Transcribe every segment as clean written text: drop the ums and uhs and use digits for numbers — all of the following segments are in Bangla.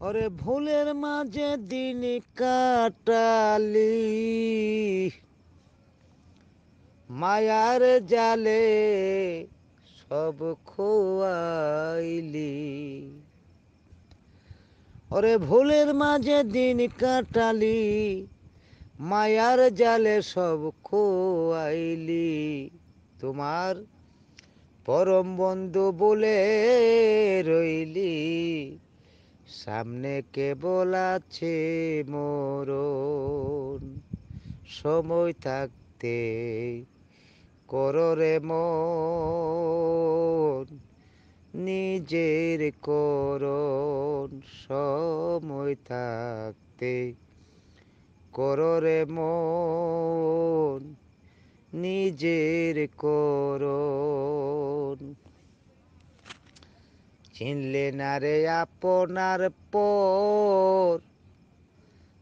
ওরে ভুলের মাঝে দিন কাটালি, মায়ার জালে সব খোয়াইলি। ওরে ভুলের মাঝে দিন কাটালি, মায়ার জালে সব খোয়াইলি। তোমার পরম বন্ধু বলে রইলি, সামনে কেবল আছে মরণ। সময় থাকতে কররে মন নিজের করণ। সময় থাকতে কররে মন নিজের করণ। চিনলে না রে আপনার পর,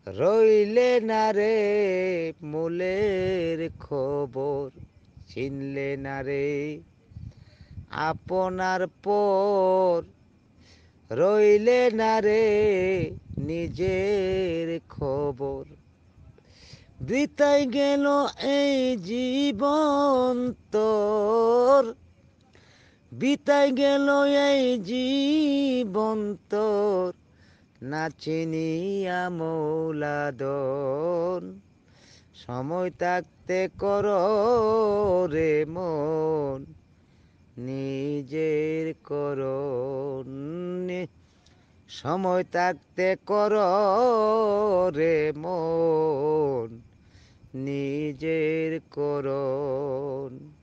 রইলে না রে মূলের খবর। চিনলে না রে আপনার পর, রইলে না রে নিজের খবর। বৃথায় গেল এই জীবন তোর, বিতায় গেল এই জীবন তোর, না চিনিয়া মৌলাদন। সময় থাকতে কর রে মন নিজের করণ। সময় থাকতে কর রে মন নিজের করণ।